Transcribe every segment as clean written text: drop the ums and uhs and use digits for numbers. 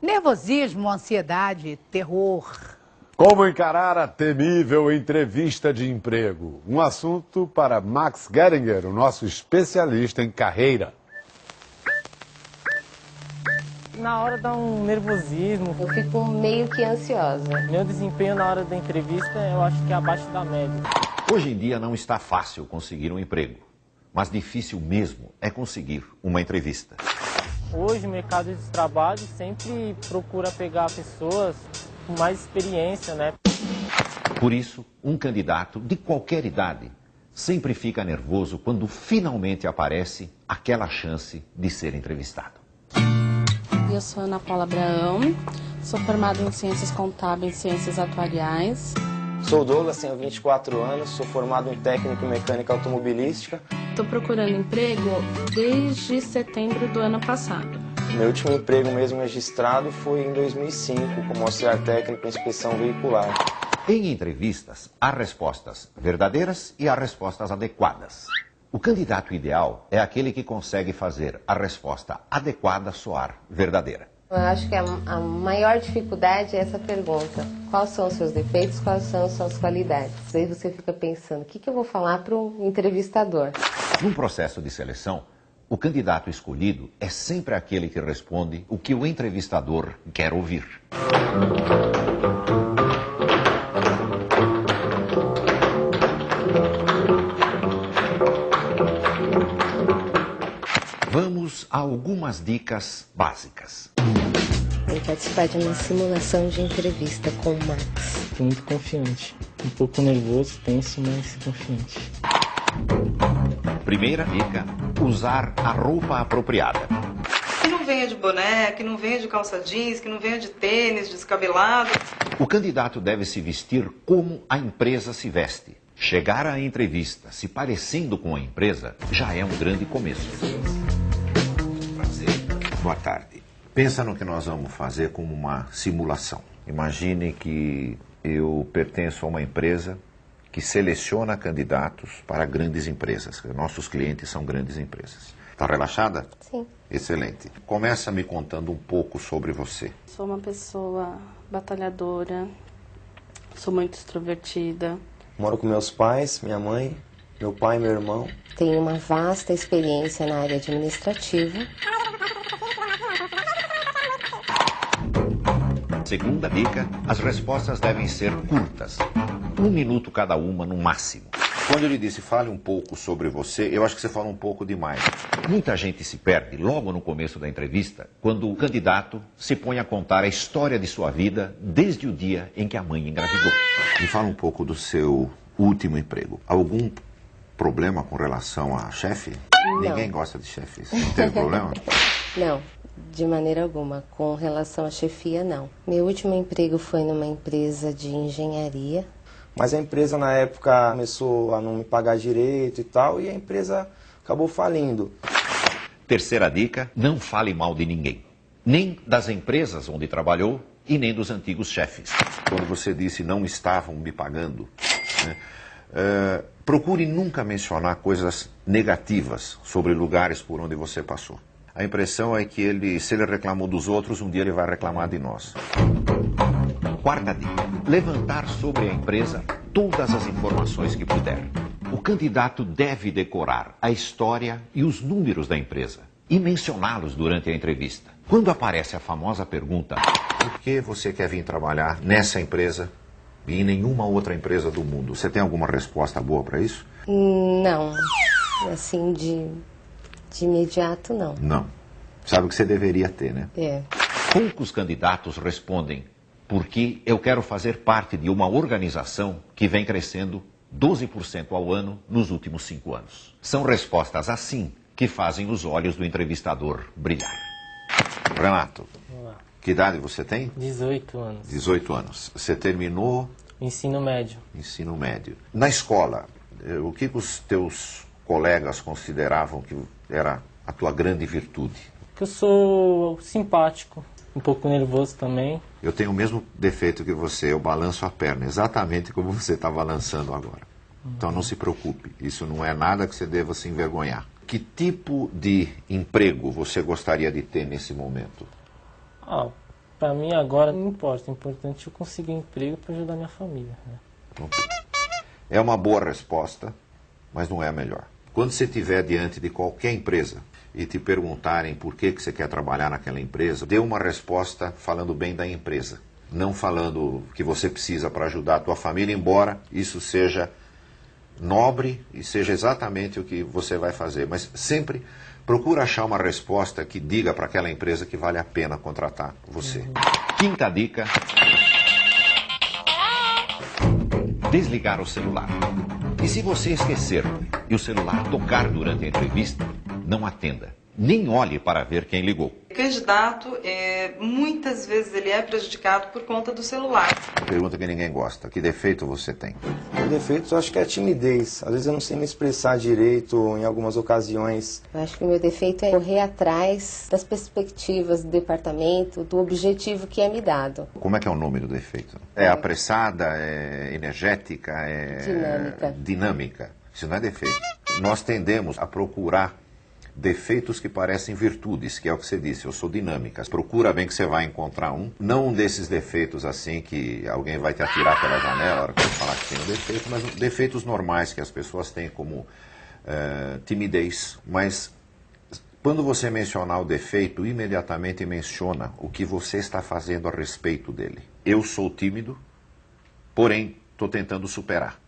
Nervosismo, ansiedade, terror. Como encarar a temível entrevista de emprego? Um assunto para Max Geringer, o nosso especialista em carreira. Na hora dá um nervosismo. Eu fico meio que ansiosa. Meu desempenho na hora da entrevista eu acho que é abaixo da média. Hoje em dia não está fácil conseguir um emprego, mas difícil mesmo é conseguir uma entrevista. Hoje o mercado de trabalho sempre procura pegar pessoas com mais experiência, né? Por isso, um candidato de qualquer idade sempre fica nervoso quando finalmente aparece aquela chance de ser entrevistado. Eu sou Ana Paula Abraão, sou formada em Ciências Contábeis e Ciências Atuariais. Sou Douglas, tenho 24 anos, sou formado em Técnico em Mecânica Automobilística. Estou procurando emprego desde setembro do ano passado. Meu último emprego mesmo registrado foi em 2005, como auxiliar técnico em inspeção veicular. Em entrevistas, há respostas verdadeiras e há respostas adequadas. O candidato ideal é aquele que consegue fazer a resposta adequada soar verdadeira. Eu acho que a maior dificuldade é essa pergunta. Quais são os seus defeitos, quais são as suas qualidades? Aí você fica pensando, o que eu vou falar para um entrevistador? Num processo de seleção, o candidato escolhido é sempre aquele que responde o que o entrevistador quer ouvir. Vamos a algumas dicas básicas. Vou participar de uma simulação de entrevista com o Max. Estou muito confiante. Um pouco nervoso, tenso, mas confiante. Primeira dica, usar a roupa apropriada. Que não venha de boné, que não venha de calça jeans, que não venha de tênis, descabelado. O candidato deve se vestir como a empresa se veste. Chegar à entrevista se parecendo com a empresa já é um grande começo. Prazer. Boa tarde. Pensa no que nós vamos fazer como uma simulação. Imagine que eu pertenço a uma empresa que seleciona candidatos para grandes empresas. Nossos clientes são grandes empresas. Está relaxada? Sim. Excelente. Começa me contando um pouco sobre você. Sou uma pessoa batalhadora, sou muito extrovertida. Moro com meus pais, minha mãe, meu pai e meu irmão. Tenho uma vasta experiência na área administrativa. Segunda dica, as respostas devem ser curtas. 1 minuto cada uma no máximo. Quando eu lhe disse fale um pouco sobre você, eu acho que você fala um pouco demais. Muita gente se perde logo no começo da entrevista, quando o candidato se põe a contar a história de sua vida desde o dia em que a mãe engravidou. Me fala um pouco do seu último emprego. Algum problema com relação a chefe? Não. Ninguém gosta de chefes. Não teve problema? Não, de maneira alguma. Com relação à chefia, não. Meu último emprego foi numa empresa de engenharia. Mas a empresa na época começou a não me pagar direito e tal, e a empresa acabou falindo. Terceira dica, não fale mal de ninguém. Nem das empresas onde trabalhou e nem dos antigos chefes. Quando você disse não estavam me pagando, né, procure nunca mencionar coisas negativas sobre lugares por onde você passou. A impressão é que se ele reclamou dos outros, um dia ele vai reclamar de nós. Quarta dica, levantar sobre a empresa todas as informações que puder. O candidato deve decorar a história e os números da empresa e mencioná-los durante a entrevista. Quando aparece a famosa pergunta, por que você quer vir trabalhar nessa empresa e em nenhuma outra empresa do mundo? Você tem alguma resposta boa para isso? Não, assim de imediato não. Não. Sabe o que você deveria ter, né? É. Poucos candidatos respondem porque eu quero fazer parte de uma organização que vem crescendo 12% ao ano nos últimos 5 anos. São respostas assim que fazem os olhos do entrevistador brilhar. Renato, Olá. que idade você tem? 18 anos. 18 anos. Você terminou Ensino médio. ensino médio. Na escola, o que os teus colegas consideravam que era a tua grande virtude? Que eu sou simpático, um pouco nervoso também. Eu tenho o mesmo defeito que você, eu balanço a perna, exatamente como você está balançando agora. Então não se preocupe, isso não é nada que você deva se envergonhar. Que tipo de emprego você gostaria de ter nesse momento? Para mim agora não importa, o importante é eu conseguir um emprego para ajudar minha família, né? É uma boa resposta, mas não é a melhor. Quando você estiver diante de qualquer empresa e te perguntarem por que você quer trabalhar naquela empresa, dê uma resposta falando bem da empresa, não falando que você precisa para ajudar a tua família, embora isso seja nobre e seja exatamente o que você vai fazer. Mas sempre procura achar uma resposta que diga para aquela empresa que vale a pena contratar você. Quinta dica: desligar o celular. E se você esquecer e o celular tocar durante a entrevista, não atenda. Nem olhe para ver quem ligou. O candidato, muitas vezes, ele é prejudicado por conta do celular. Pergunta que ninguém gosta. Que defeito você tem? Meu defeito eu acho que é a timidez. Às vezes eu não sei me expressar direito em algumas ocasiões. Eu acho que o meu defeito é correr atrás das perspectivas do departamento, do objetivo que é me dado. Como é que é o nome do defeito? É apressada, é energética, é dinâmica. Isso não é defeito. Nós tendemos a procurar defeitos que parecem virtudes, que é o que você disse, eu sou dinâmica. Procura bem que você vai encontrar um. Não um desses defeitos assim que alguém vai te atirar pela janela na hora que você falar que tem um defeito, mas defeitos normais que as pessoas têm, como timidez. Mas quando você mencionar o defeito, imediatamente menciona o que você está fazendo a respeito dele. Eu sou tímido, porém estou tentando superar.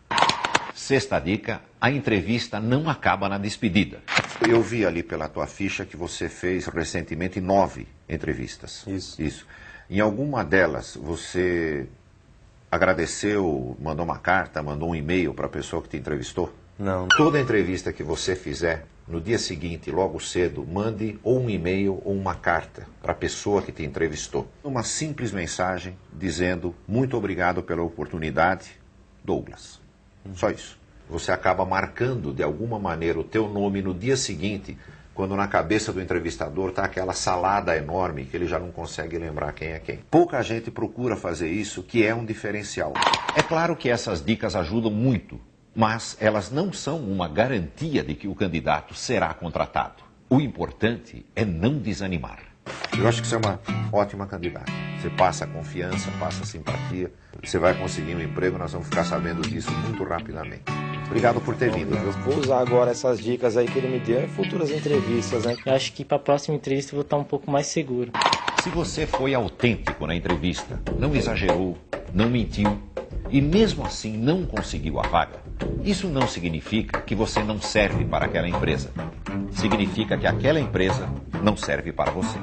Sexta dica: a entrevista não acaba na despedida. Eu vi ali pela tua ficha que você fez recentemente 9 entrevistas. Isso. Em alguma delas você agradeceu, mandou uma carta, mandou um e-mail para a pessoa que te entrevistou? Não. Toda entrevista que você fizer, no dia seguinte, logo cedo, mande ou um e-mail ou uma carta para a pessoa que te entrevistou. Uma simples mensagem dizendo: muito obrigado pela oportunidade, Douglas. Só isso. Você acaba marcando de alguma maneira o teu nome no dia seguinte, quando na cabeça do entrevistador está aquela salada enorme que ele já não consegue lembrar quem é quem. Pouca gente procura fazer isso, que é um diferencial. É claro que essas dicas ajudam muito, mas elas não são uma garantia de que o candidato será contratado. O importante é não desanimar. Eu acho que você é uma ótima candidata. Você passa confiança, passa simpatia, você vai conseguir um emprego, nós vamos ficar sabendo disso muito rapidamente. Obrigado por ter vindo. Eu vou usar agora essas dicas aí que ele me deu em futuras entrevistas, né? Eu acho que para a próxima entrevista eu vou estar um pouco mais seguro. Se você foi autêntico na entrevista, não exagerou, não mentiu e mesmo assim não conseguiu a vaga, isso não significa que você não serve para aquela empresa. Significa que aquela empresa não serve para você.